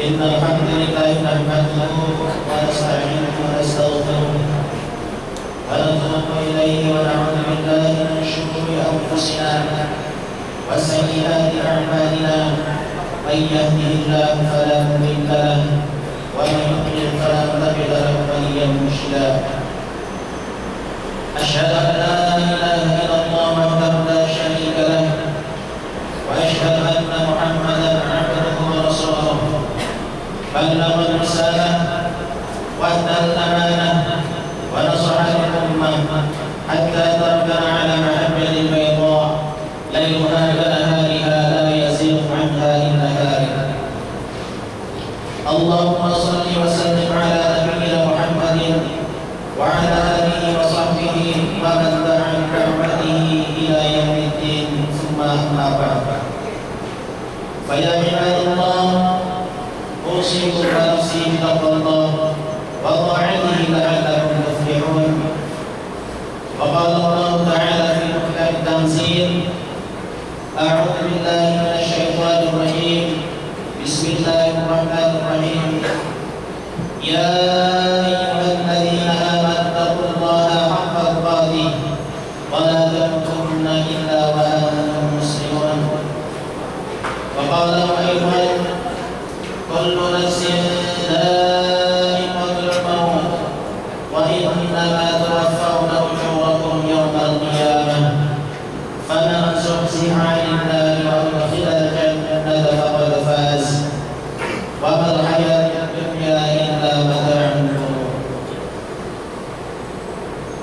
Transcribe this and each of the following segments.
إن الحمد لله نحمده ونستعينه ونستغفره ونتوب إليه ونعوذ بالله من شرور أنفسنا وسيئات أعمالنا من يهده الله فلا مضل له ومن يضلل فلا تجد له وليا مرشدا أشهد أن لا إله إلا الله وحده لا شريك له وأشهد أن محمدا عبده ورسوله بلغ الرسالة وأدى الأمانة ونصح الأمة حتى تركنا على محجة البيضاء ليلها كنهارها لا يزيغ عنها إلا هالك. اللهم صل وسلم على نبينا محمد وعلى آله وقال الله تعالى في محكم التنزيل أعوذ بالله من الشيطان الرجيم بسم الله الرحمن الرحيم يا أيها الذين آمنوا اتقوا الله حق تقاته ولا تموتن إلا وأنتم مسلمون وقال أيضا كل نفس ذائقة الموت وإنما توفون أجوركم يوم القيامة فمن زحزح عن النار وأدخل الجنة فقد فاز وما الحياة الدنيا إلا متاع الغرور.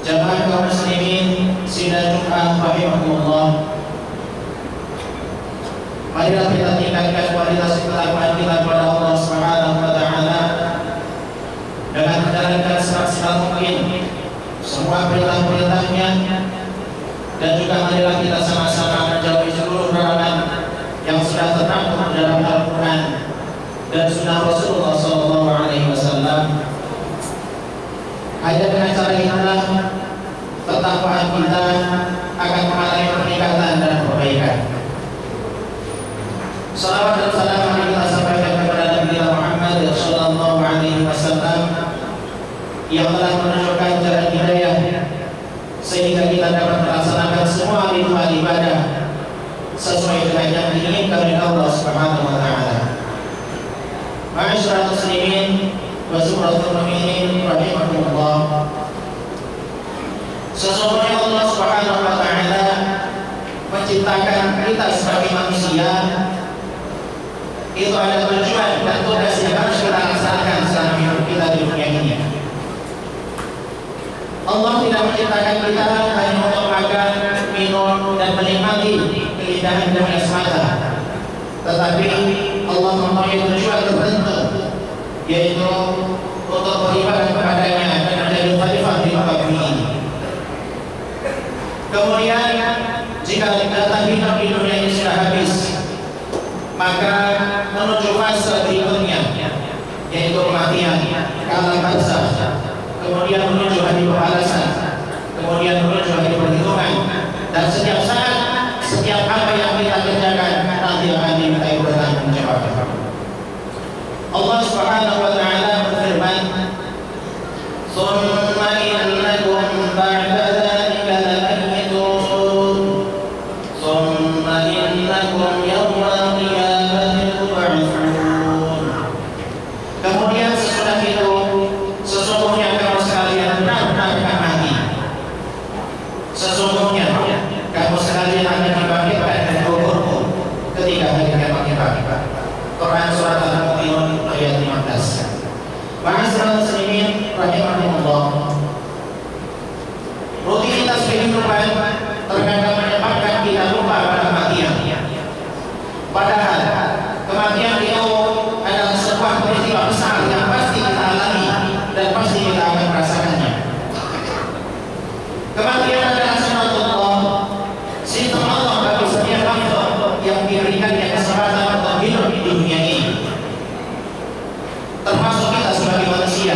Jamaah kaum muslimin sidang Jumat rahimahumullah, marilah kita tingkatkan kualitas ketakwaan kita kepada Allah Subhanahu wa taala dengan menjalankan semaksimal mungkin semua perintah-perintahnya, dan juga marilah kita sama-sama menjauhi seluruh larangan yang sudah tercantum dalam Al-Quran dan sunnah Rasulullah SAW. Hanya dengan cara inilah ketakwaan kita akan mengalami peningkatan dan perbaikan. Salawat dan salam kita sampaikan kepada Nabi Muhammad SAW yang telah menunjukkan jalan hidayah sehingga kita dapat melaksanakan semua ritual ibadah sesuai dengan yang diinginkan oleh Allah Subhanahu wa taala. Ma'asyiral muslimin wa suratul mu'minin rahimakumullah. Sesungguhnya Allah Subhanahu wa taala menciptakan kita sebagai manusia itu ada tujuan dan tugas yang harus kita laksanakan selama hidup kita di dunia ini. Allah tidak menciptakan kita hanya untuk makan, minum, dan menikmati keindahan dunia semata, tetapi Allah mempunyai tujuan tertentu, yaitu untuk beribadah kepadanya dan menjadi khalifah di muka bumi ini. Kemudian jika data hidup di dunia ini sudah habis, maka menuju fase berikutnya, yaitu kematian, alam barzakh, kemudian menuju hari pembalasan, kemudian menuju hari perhitungan, dan setiap saat, setiap apa yang kita kerjakan nanti akan dimintai pertanggungjawaban. Allah Subhanahu wa taala berfirman, "Tsumma innakum ba'da dzalika lamayitun, tsumma innakum yawmal qiyamati tub'atsun." Kemudian sesudah itu, sesungguhnya kamu sekalian benar-benar akan mati. Sesungguhnya kamu sekalian akan dibangkitkan dari kuburmu ketika hari kiamat tiba. Quran surat Al-Mu'minun ayat 15. Ma'asyiral muslimin rahimahumullah, rutinitas kehidupan terkadang menyebabkan kita lupa pada kematian. Padahal kematian itu adalah sebuah peristiwa besar yang pasti kita alami dan pasti kita akan merasakannya. Kematian adalah sunatullah, sistem Allah bagi setiap makhluk yang diberikannya kesempatan untuk hidup di dunia ini, termasuk kita sebagai manusia.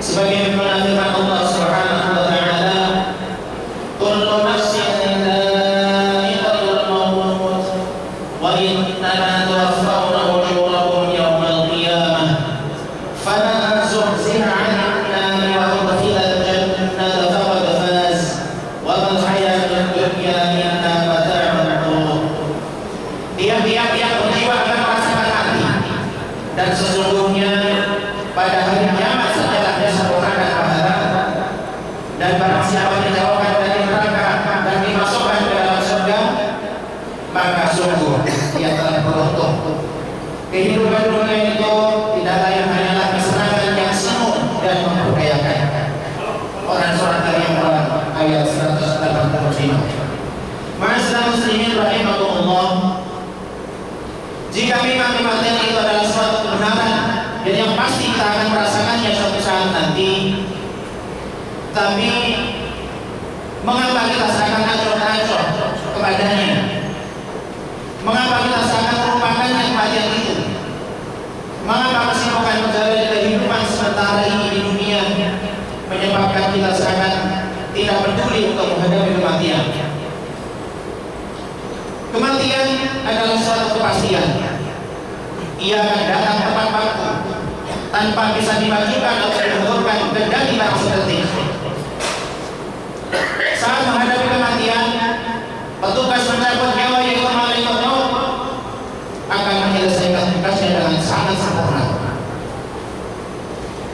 Sebagai firman Allah Subhanahu wa taala, kullu nafsin dha'iqatul maut wa innama tuwaffawna ujurakum yawmal qiyamah faman zuhziha 'anil nari wa udkhila al-jannata faqad faz wa mal hayatud dunya illa mata'ul ghurur. Tiap-tiap yang berjiwa akan merasakan mati, dan sesungguhnya pada hari kiamat setelah disempurnakan pahala, dan barang siapa dijauhkan dari neraka dan dimasukkan ke dalam surga, maka sungguh dia telah beruntung. Kehidupan dunia itu tidak lain hanyalah kesenangan yang semu dan memberdayakan. Quran surat Al-Imran ayat 185. Ma'asyiral muslimin rahimahumullah, jika memang kematian itu adalah suatu kebenaran dan yang pasti kita akan merasakannya suatu saat nanti, tapi mengapa kita seakan acuh-acuh kepadanya? Mengapa kita seakan melupakannya kematian itu? Mengapa kesibukan menjalani kehidupan sementara ini di dunia menyebabkan kita seakan tidak peduli untuk menghadapi kematian. Kematian adalah suatu kepastian. Ia akan datang tepat waktu, tanpa bisa dimajukan atau dimundurkan kendali dalam sedetik. Saat menghadapi kematian, petugas mencabut nyawa yaitu malaikat maut akan menyelesaikan tugasnya dengan sangat sempurna.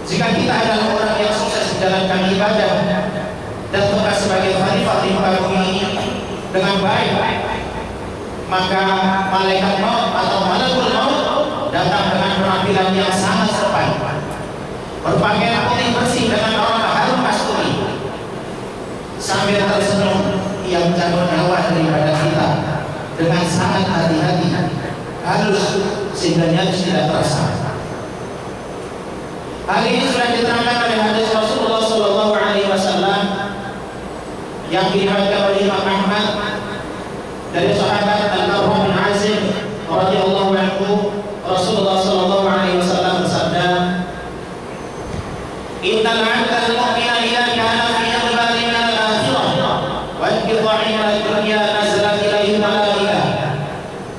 Jika kita adalah orang yang sukses menjalankan ibadah dan tugas sebagai khalifah di muka bumi ini dengan baik, maka malaikat maut atau malakul maut datang dengan penampilan yang sangat sopan, berpakaian putih bersih dengan aroma harum kasturi. Sambil tersenyum, ia mencabut nyawa daripada kita dengan sangat hati-hati, halus sehingga nyaris tidak terasa. Hal ini sudah diterangkan oleh hadis Rasulullah SAW yang diriwayatkan oleh Imam Ahmad dari sahabat Al-Bara bin Azib radhiyallahu anhu. Rasulullah SAW bersabda, "Innal 'abdal mu'mina idza kana fi iqbalin min al-akhirah wa inqita'in min ad-dunya nazalat ilayhi malaikah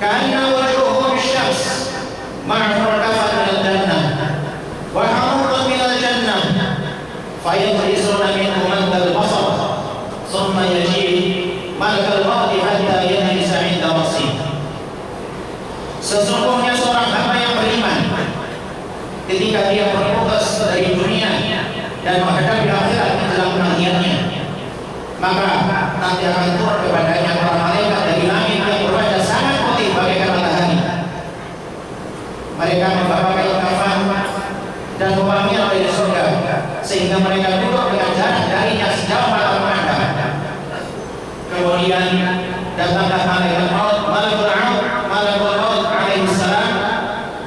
ka'anna wujuhum asy-syams ma'a rakaban min al-jannah wa hamurun min al-jannah fa yadrisuna minhum madal basar thumma yaji malakal maut hatta yanisa 'inda masih." Sesungguhnya seorang hamba yang beriman ketika dia berputus dari dunia dan menghadapi akhirat menjelang kematiannya, maka nanti akan turun kepadanya para malaikat dari langit yang berwajah sangat putih bagaikan matahari. Mereka membawa kain kafan dan mewangian dari surga, sehingga mereka duduk dengan jarak darinya sejauh mata memandang. Kemudian datanglah malaikat maut, malakul maut alaihi salam,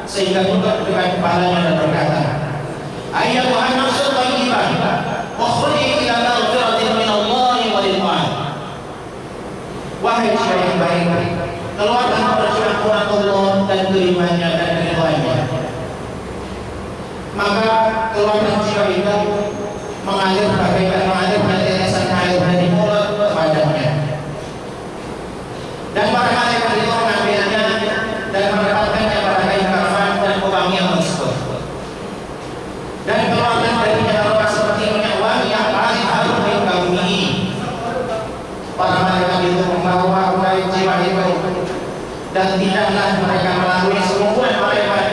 sehingga duduk dekat kepalanya dan berkata, "Ayyatuhan nafsul thayyibah, ukhruji ila maghfiratin min Allah wa ridwan." Wahai jiwa yang baik, keluarlah berjuang untuk Allah dan kerimanya dan keridhaannya. Maka keluarlah jiwa itu mengalir bagaikan tetesan air dari mulut kepadanya. Dan para malaikat itu mengambilnya dan menempatkannya pada kain kafan dan pewangian tersebut. Dan keluarlah darinya aroma seperti minyak wangi yang paling harum di muka bumi ini. Para malaikat itu membawa jiwa itu, dan tidaklah mereka melalui sekumpulan malaikat,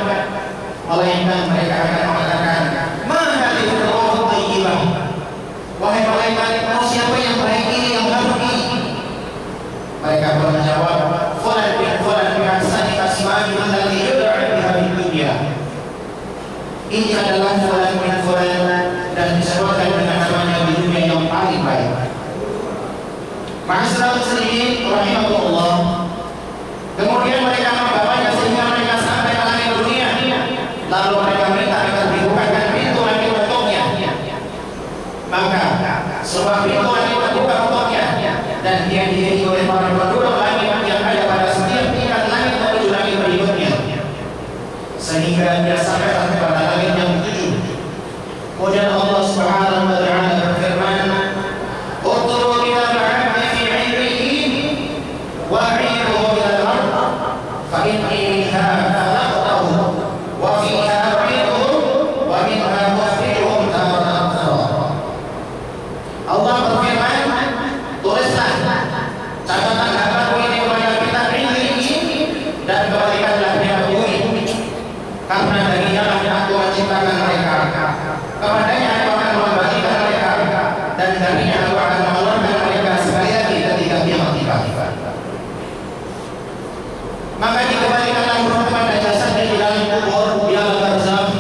melainkan mereka akan mengatakan, "Ma hadhihi ar-ruh thayyibah." Wahai malaikat, siapa yang baik ini, yang harum ini? Mereka pun menjawab, "Fulan bin Hasan asma'i allati yud'a biha fid dunya." Ini adalah fulan bin fulan dan disebutkan dengan namanya di dunia yang paling baik. Ma'asyiral muslimin rahimahullah. Kemudian mereka membawanya sehingga mereka sampai ke langit dunia. Lalu mereka minta agar dibukakan pintu langit untuknya. Maka sebuah pintu langit terbuka untuknya, dan dia diiringi oleh para penduduk langit yang ada pada setiap tingkat langit menuju langit berikutnya, sehingga dia sampai pada langit yang ketujuh. Kemudian Allah Subhanahu wa taala berfirman, "Utru ila al-'abdi fi 'ilmihi wa 'ilmuhu ila al-ard fa inni minha khalaqtahu wa fiha 'ilmuhu wa minha mukhrijuhum taratan ukhra." Allah berfirman, "Tulislah catatan hamba ini kepada kitab ilmu dan kembalikanlah dia ke bumi, karena darinya lah aku menciptakan mereka, kepadanya aku akan membagikan mereka, dan darinya aku akan mengeluarkan mereka sekali lagi ketika kiamat tiba." Maka dikembalikanlah roh kepada jasadnya di dalam kubur di alam barzakh.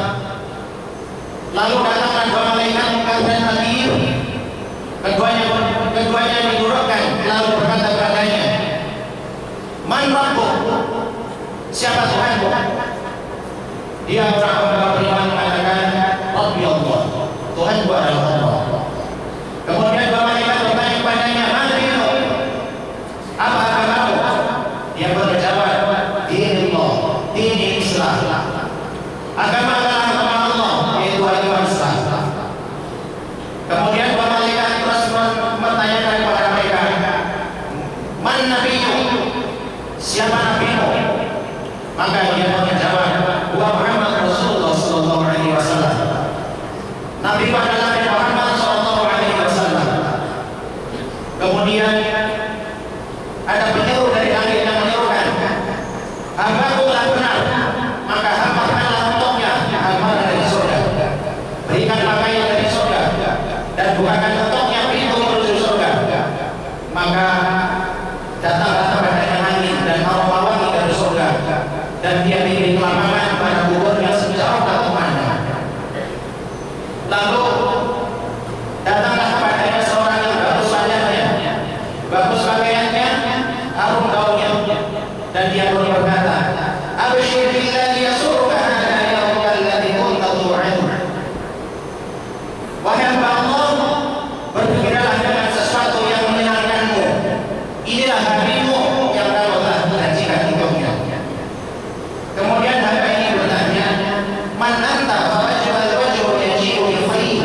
Lalu datanglah dua malaikat Munkar dan Nakir. Keduanya didudukkan, lalu berkata kepadanya, "Man Rabbuk?" Siapa Tuhanmu? Dia orang beriman mengatakan, "Rabbi Allah." Tuhanku adalah Allah. Kemudian dua malaikat bertanya kepadanya, "Man dinuka?" Apa agamamu? Dia berjawab, "Dinullah, dini Islam." Agama adalah agama Allah, yaitu agama Islam. Kemudian dua malaikat terus bertanya bertanya kepada mereka, "Man nabiyyu?" Siapa nabimu? Maka dia menjawab, "Wa Muhammad Rasulullah sallallahu alaihi wasallam." Nabi adalah Nabi Muhammad sallallahu alaihi wasallam. Kemudian ada penyeru dari langit yang menyerukan, "Hambaku telah benar, maka hambakanlah untuknya hamba dari surga. Berikan pakaian dari surga dan bukakan untuknya pintu menuju surga." Maka datanglah kepadanya angin dan aroma wangi dari surga, dan dia diberi kelapangan pada kuburnya sejauh tak memandang. Lalu datanglah kepadanya seorang yang bagus wajahnya, bagus pakaiannya, harum gaunnya, dan dia pun berkata, "Abshir billadzi yasurruka hadha yawmuka alladzi kunta tu'adu." Wahai hamba Allah, bergembiralah dengan sesuatu yang menyenangkanmu. Inilah harimu yang kamu telah janjikan untuknya. Kemudian hamba ini bertanya, "Man anta?" Fawajjal wajhu yaji'u bi khair.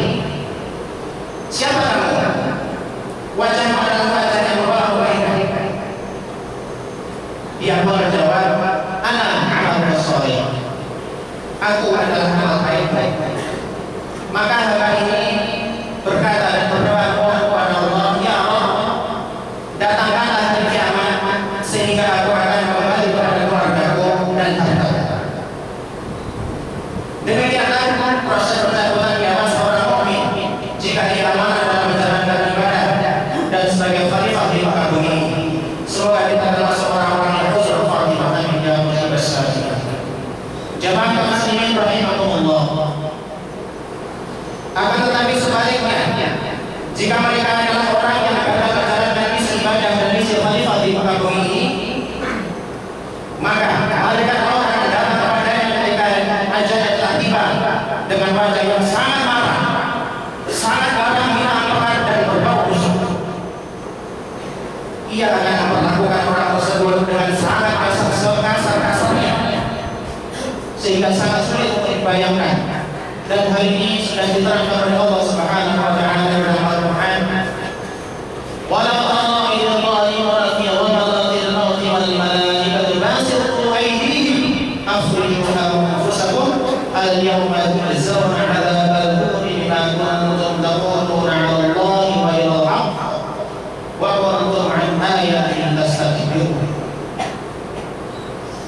Siapa kamu? Wajahmu adalah wajah yang membawa kebaikan. Dia menjawab, "Ana amalun shalih." Aku adalah amal baik. Maka hamba ini berkata dan berdoa kepada Allah, "Ya Allah, datangkanlah hari kiamat sehingga aku akan kembali kepada keluargaku dan hartaku." Demikianlah proses pencabutan nyawa seorang mukmin jika dia amanah dalam menjalankan ibadah dan sebagai khalifah di muka bumi ini. Semoga kita termasuk orang-orang yang husnul khatimah amin ya rabbal alamin. Jamaah muslimin rahimakumullah. Akan tetapi sebaliknya, jika mereka adalah orang yang gagal menjalankan misi ibadah dan misi khalifah di muka bumi ini, maka malaikat Allah akan datang kepadanya ketika ajalnya telah tiba dengan wajah yang sangat marah, sangat garang, hitam pekat dan berbau busuk. Ia akan memperlakukan orang tersebut dengan sangat kasar-kasarnya, sehingga sangat sulit untuk dibayangkan. Dan hal ini sudah diterangkan oleh Allah Subhanahu wa taala dalam Al-Qur'an. "Walau tara idh dhalimuna fi ghamaratil maut wal malaikatu basitu aydihim akhrijū anfusakum al-yawma tujzawna 'adzabal hūni bimā kuntum taqūlūna 'ala Allāhi ghayral haqq wa kuntum 'an āyātihi tastakbirūn."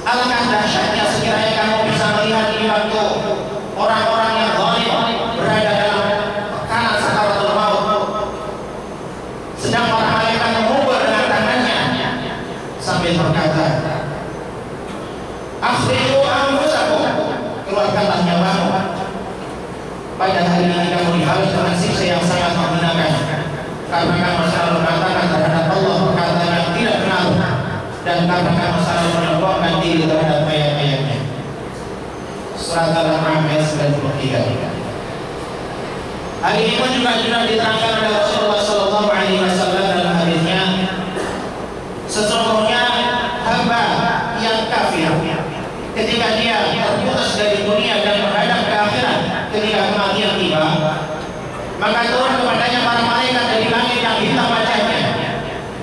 Alangkah dahsyatnya sekiranya kamu bisa melihat di waktu orang-orang yang zalim berada dalam tekanan sakaratul maut, sedang para malaikat memukul dengan tangannya sambil berkata, "Akhrijū anfusakum," keluarkanlah nyawamu. Pada hari ini kamu dihabis dengan siksa yang sangat menghinakan, karena kamu selalu mengatakan terhadap Allah perkataan yang tidak benar, dan karena kamu selalu menyombongkan diri terhadap ayat-ayatnya. Surat Al-An'am ayat 93. Hal ini pun juga diterangkan oleh Rasulullah sallallahu alaihi wasallam dalam hadisnya, "Sesungguhnya hamba yang kafir ketika dia terputus dari dunia dan menghadap ke akhirat ketika kematian tiba, maka turun kepadanya para malaikat dari langit yang hitam wajahnya,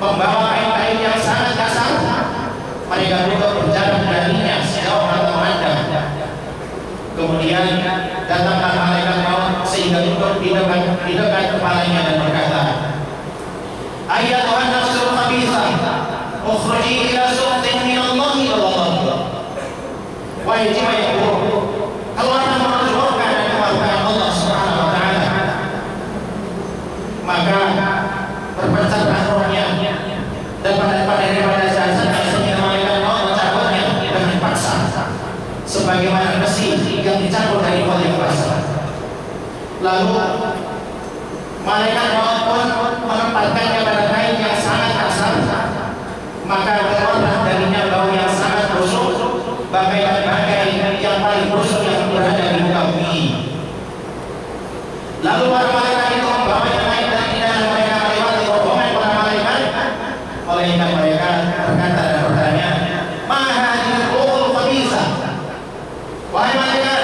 membawa kain-kain yang sangat kasar. Mereka duduk berjalan darinya sejauh mata memandang. Kemudian datanglah malaikat maut sehingga duduk di dekat kepalanya dan berkata, "Ayyatuhan nafsul khabithah, ukhruji ila suhtin min Allahi wa Allah." Wahai jiwa yang buruk, keluarlah menuju surga dan keluarga Allah Subhanahu wa taala. Maka berpencarlah rohnya, dan daripada jasad sehingga malaikat maut mencabutnya dengan paksa, sebagaimana besi yang dicabut dari pohon yang basah. Lalu malaikat maut pun menempatkannya pada kain yang sangat kasar, maka keluarlah darinya bau yang sangat busuk, bagai yang paling busuk yang berada di muka bumi. Lalu para malaikat itu membawanya naik dan tidak mereka melewati rombongan para malaikat. Malaikat mereka berkata dan bertanya, "Ma hadhihi ruhul khabithah?" Wahai malaikat,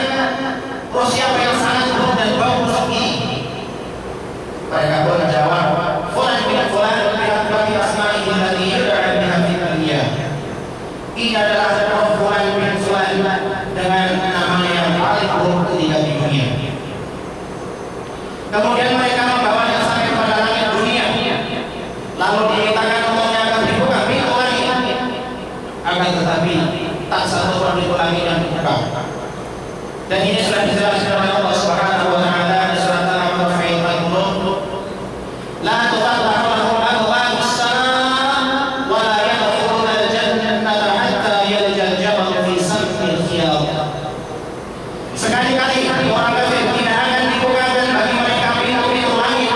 roh siapa yang sangat buruk dan bau busuk ini? Mereka pun menjawab, "Fulan bin fulan, yud'a biha fid dunya. Ini adalah perempuan bin fulan dengan nama yang paling buruk ketika di dunia. Kemudian mereka membawanya sampai pada langit dunia, lalu dimintakan untuknya akan dibuka pintu langit, akan tetapi tak satu pun pintu langit yang dibuka. Dan ini sudah dijelaskan oleh Allah Subhanahu wa taala di surat Al-A'raf ayat 40. La tufattahu lahum abwabus samaa wa la yadkhuluna al-jannata hatta yalja al-jamal fi sammi al-khiyat. Sekali-kali orang kafir tidak akan dibukakan bagi mereka pintu-pintu langit,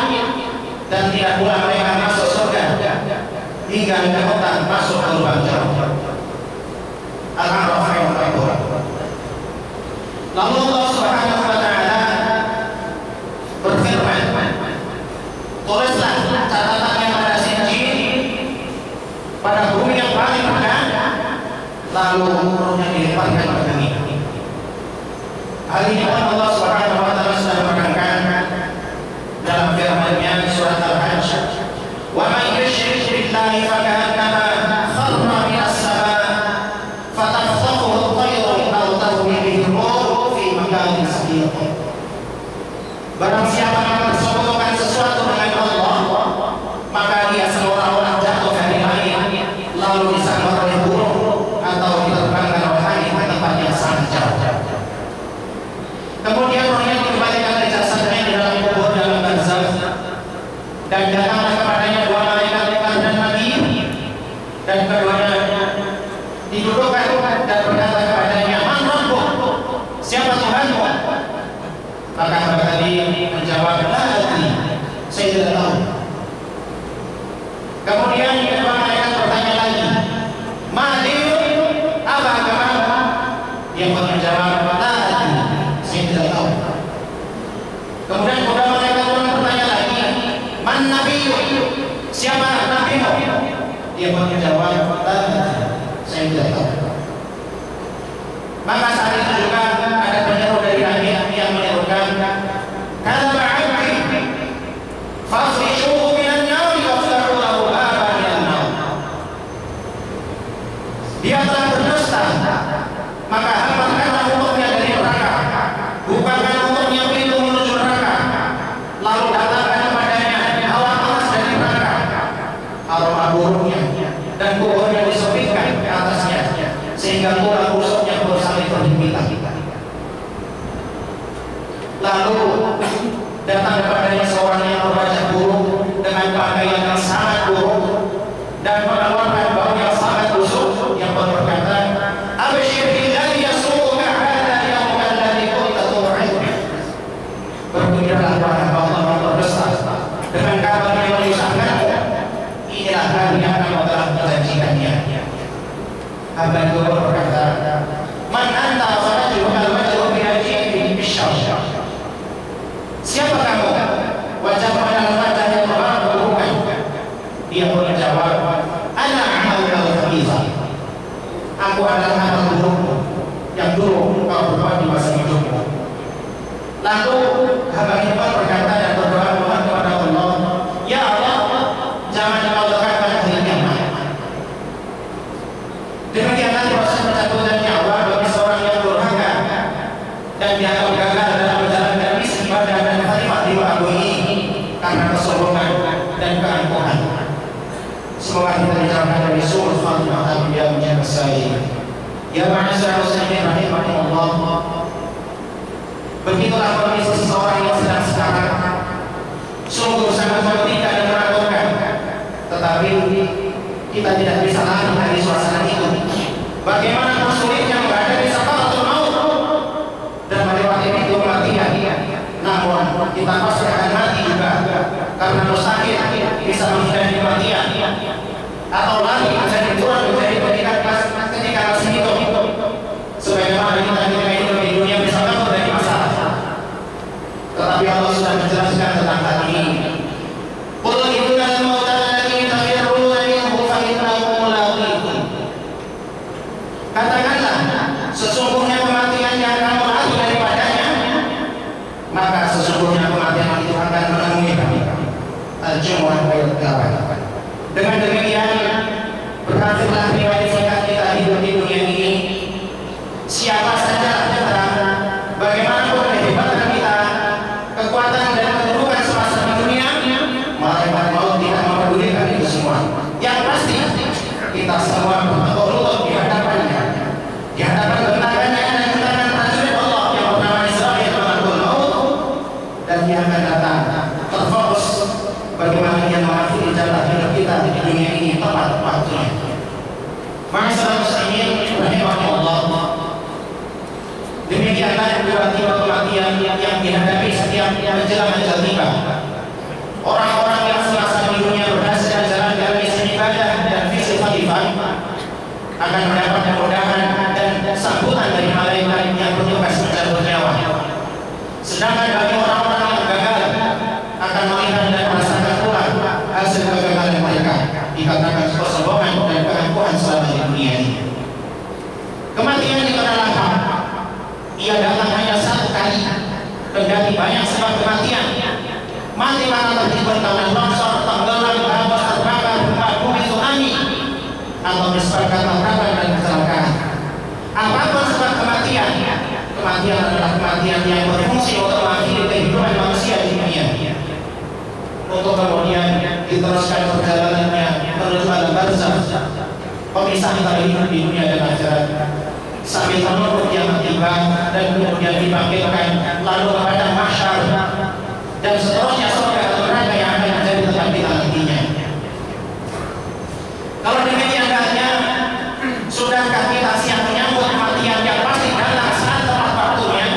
dan tidak pula mereka masuk surga hingga kemudian masuk ke lubang jarum. Al-A'raf ayat 40. Lalu Allah Subhanahu wa taala berfirman, tulislah catatannya pada sinjil pada bumi yang paling rendah, lalu rohnya dilemparkan ke bumi. Hal ini pun Allah Subhanahu wa taala sudah menekankan dalam firman-Nya surat Al-Hajj, wa man yusyrik billahi faka'annama kharra minas sama' fatakhtafuhu at-tayru aw tahwi bihi ar-ruh fi makanin sahiq. Barang siapa yang bersekutukan sesuatu dengan Allah, maka dia seolah-olah jatuh dari langit lalu disambar oleh burung atau diterbangkan oleh angin ke tempat yang sangat jauh. Kemudian rohnya dikembalikan ke jasadnya di dalam kubur dalam barzakh, dan datanglah kepadanya dua malaikat Munkar dan Nakir, dan keduanya didudukkan dan berkata kepadanya, Man Rabbuk, siapa Tuhanmu? Maka mereka menjawab, La adri, saya tidak tahu. Kemudian kedua malaikat bertanya lagi, Ma dinuk, apa agamamu? Dia pun menjawab, La adri, saya tidak tahu. Kemudian kedua malaikat pun bertanya lagi, Man nabiyuk, siapa nabimu? Dia pun menjawab, La adri, saya tidak tahu. Maka saat itu juga ada penyeru dari langit yang menyerukan, Kadzaba 'abdi fafrishuhu minan nar waftahu lahu baban minan nar. Dia telah berdusta, maka hamparkanlah untuknya dari neraka, bukakan untuknya pintu menuju neraka, lalu datangkan kepadanya hawa panas dari neraka, aroma buruknya, dan kuburnya disebutkan ke atasnya, sehingga tulang rusuknya pun saling berhimpitan. Lalu datang kepadanya seorang yang berwajah buruk dengan pakaian yang sangat buruk dan mengeluarkan bau yang sangat busuk, yang pun berkata, Abshir billadzi yasu'uka hadza yawmuka alladzi kunta tu'id. Bergembiralah wahai Allah yang berdusta dengan kabar yang menyusahkanmu, inilah hari yang kamu telah menjanjikannya. Hamba itu berkata, Man anta wa rajuluka al-wajhu bi ajibin bisyarr. Siapa kamu? Wajah adalah wajah yang berbukan. Dia pun menjawab, Ana amaluka al-khabithah. Aku adalah amal burukmu yang dulu kau berbuat di masa hidupmu. Lalu hamba itu berkata dan berdoa mohon kepada Allah, Ya Allah, jangan kau dekatkan hari kiamat. Demikianlah proses pencabutan nyawa bagi seorang yang durhaka dan dianggap gagal dalam menjalankan misi ibadah dan kalimat di waktu ini karena kesombongan dan keangkuhan. Semoga kita dijauhkan dari su'ul khatimah yang menjadi. Ya ma'asyar muslimin rahimahumullah. Begitulah kondisi seseorang yang sedang sekarang. Sungguh sangat mengerikan dan menakutkan. Tetapi kita tidak bisa lari dari suasana itu. Bagaimana sulitnya menghadapi sakaratul maut dan melewati pintu kematian. Namun kita pasti akan mati juga, karena mustahil bisa menghindari kematian atau lari menjadi turun menjadi ketika masih hidup. Sebagaimana kita ketika hidup di dunia bisa kabur dari masalah. Tetapi Allah sudah menjelaskan tentang hal ini. Qul innal mauta alladzi tafirruna minhu fa innahu mulaqikum. Katakanlah, sesungguhnya kematian yang kamu lari daripadanya, maka sesungguhnya kematian itu akan menemui kami. Al-Jumu'ah ayat 8. Dengan demikian semua. Yang pasti kita semua bertekuk lutut di hadapannya, di hadapan bentakanya dan bentangan prajurit Allah yang bernama Israel Malakul Maut, dan dia akan datang terfokus bagaimana dia mengakhiri jalan hidup kita di dunia ini tepat waktunya. Ma'asyiral muslimin rahimahumullah, demikianlah dua kematian yang dihadapi setiap menjelang ajal tiba. Orang-orang yang selasa di dunia berhasil menjalankan misi ibadah dan visi khalifah akan mendapat kemudahan dan sambutan dari malaikat yang bertugas mencabut nyawa. Sedangkan bagi orang-orang yang gagal akan melihat dan merasakan pula hasil kegagalan mereka dikarenakan kesombongan dan keangkuhan selama di dunia ini. Kematian itu adalah hak. Ia datang hanya satu kali, kendati banyak sebab kematian. Mati mana tertimbun tanah longsor, tenggelam, hangus, terbakar, gempa bumi, tsunami, atau disebabkan tabrakan dan kecelakaan. Apapun sebab kematian, kematian adalah kematian yang berfungsi untuk mengakhiri kehidupan manusia di dunia, untuk kemudian diteruskan perjalanannya menuju alam barzakh, pemisah antara hidup di dunia dan akhirat, sambil menunggu kiamat tiba dan kemudian dibangkitkan lalu kepada mahsyar dan seterusnya surga atau neraka yang akan menjadi tempat kita nantinya. Kalau demikian adanya, sudahkah kita siap menyambut kematian yang pasti datang saat tepat waktunya?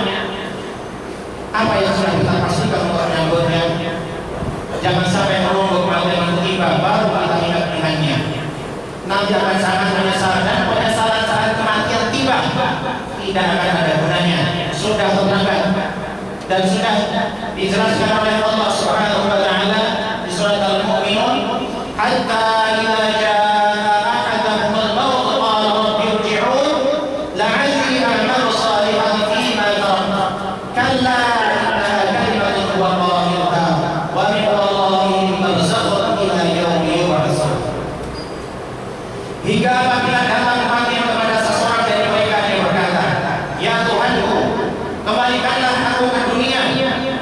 Apa yang sudah kita pastikan untuk menyambutnya? Jangan sampai menunggu kematian itu tiba baru kita ingat-ingatnya. Nanti akan sangat menyesal, dan penyesalan saat kematian tiba tidak akan ada gunanya. Sudah terlambat dan sudah dijelaskan oleh Allah Subhanahu wa taala di surat Al-Mu'minun, hatta idza jaa ahadahumul maut qala rabbi irji'un la'alli a'malu shalihan fima taraktu kalla innaha kalimatun huwa qailuha wa min wara'ihim barzakhun ila yaumi yub'atsun. Hingga apabila datang kematian kepada seseorang dari mereka yang berkata, ya Tuhanku, kembalikanlah aku ke dunia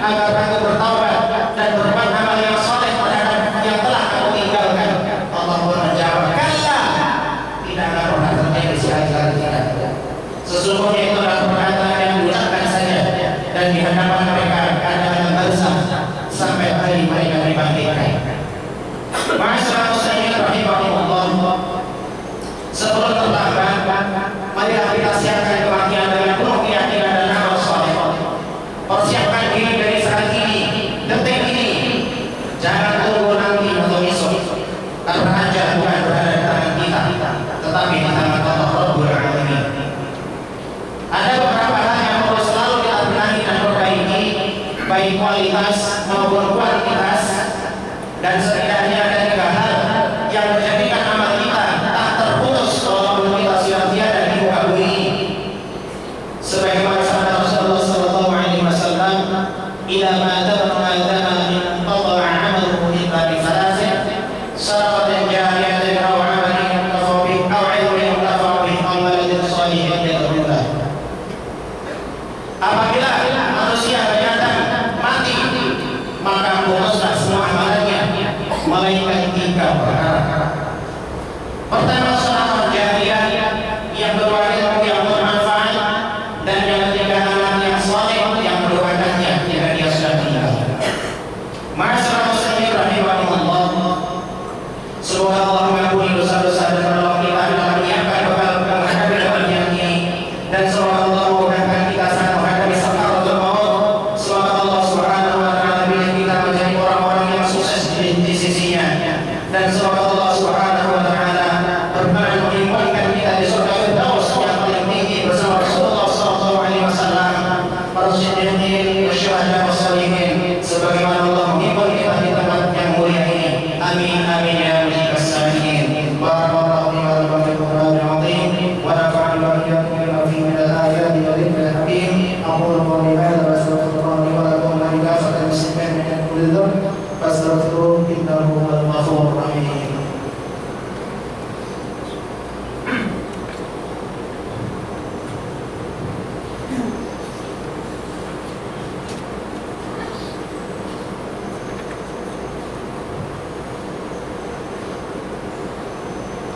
agar aku bertaubat dan berbuat amal yang saleh terhadap yang telah aku tinggalkan. Allah pun menjawab, kalla, tidak akan pernah terjadi sekali-kali tidak. Sesungguhnya itu adalah perkataan yang diucapkan saja, dan di hadapan mereka ada alam barzakh sampai hari mereka dibangkitkan. Ma'asyiral muslimin rahimahumullah, sebelum terlambat, marilah kita siapkan kematian dengan penuh keyakinan dan amal saleh. Persiapkan diri dari saat ini, detik ini. Jangan tunggu nanti atau besok, karena ajal bukan berada di tangan kita, tetapi di tangan Allah Rabbul Alamin. Ada beberapa hal yang perlu selalu kita benahi dan perbaiki, baik kualitas maupun kuantitas, dan setidaknya ada 3 hal yang menjadikan amal kita tak terputus walaupun kita sudah tiada di muka bumi. Sebagaimana sabda Rasulullah sallallahu alaihi wasallam, "Ila ma tabqa adama in qata'a 'amaluhu illa bi thalathin, sadaqatin jariyatan aw 'amalin yantafa bihi aw 'ilmin yantafa bihi aw waladin shalihin yad'u lahu." Apabila manusia datang mati, maka putuslah semua amalannya, melainkan 3 perkara. Pertama, sedekah jariyah, yang kedua ilmu yang bermanfaat, dan yang ketiga amal yang saleh yang mendoakannya jika dia sudah meninggal. Ma'asyiral muslimin rahimahumullah, semoga Allah mengampuni dosa-dosa dan menolong kita dalam menyiapkan bekal menghadapi kematian ini, dan semoga Allah memudahkan kita saat menghadapi sakaratul maut. Semoga Allah Subhanahu wa taala bikin kita menjadi orang-orang yang sukses di sisinya, dan semoga Allah Subhanahu wa taala berkenan mengirimkan kita di surga Firdaus yang paling tinggi bersama Rasulullah sallallahu alaihi wasallam, para siddiqin, syuhada, wassalihin, sebagaimana Allah mengirimkan kita di tempat yang mulia ini. Amin amin ya rabbal alamin.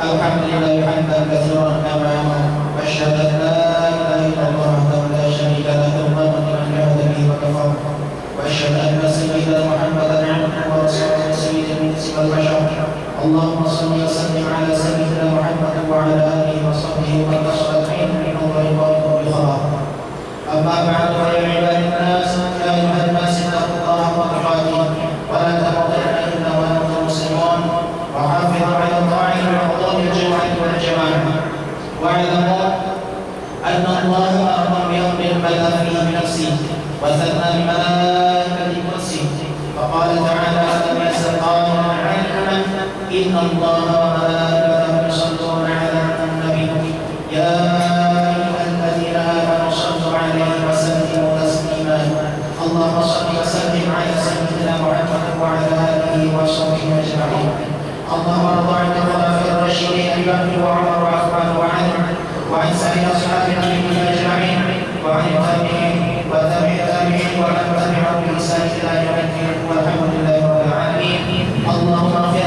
الحمد لله حمدا كثيرا كما واشهد ان لا اله الا الله وحده لا شريك له ضمن من عبده وكفر واشهد ان سيدنا محمدا عبده ورسوله سيد الانس والبشر اللهم صل وسلم على سيدنا محمد وعلى اله وصحبه ومن نصر العلم من نور وجهه بخبر اما بعد فيا عباد الناس يا ايها الناس اتقوا الله حق تقاته ولا تموتن الا وانتم مسلمون وحافظوا على الطاعه وحضور الجمعه والجماعه واعلموا ان الله امر بامر بدا فيه بنفسه وثنى بملائكه قدسه فقال تعالى لم يزل قائما علما ان الله وملائكته يصلون على النبي يا ايها الذين امنوا صلوا عليه وسلموا تسليما اللهم صل وسلم على سيدنا محمد وعلى اله وصحبه اجمعين اللهم ارض عن الخلفاء الراشدين ابي بكر وعمر وعثمان وعلي وعن سائر اصحاب النبي اجمعين وعن التابعين وتابع التابعين ومن تبعهم باحسان الى يوم الدين والحمد لله رب العالمين اللهم اغفر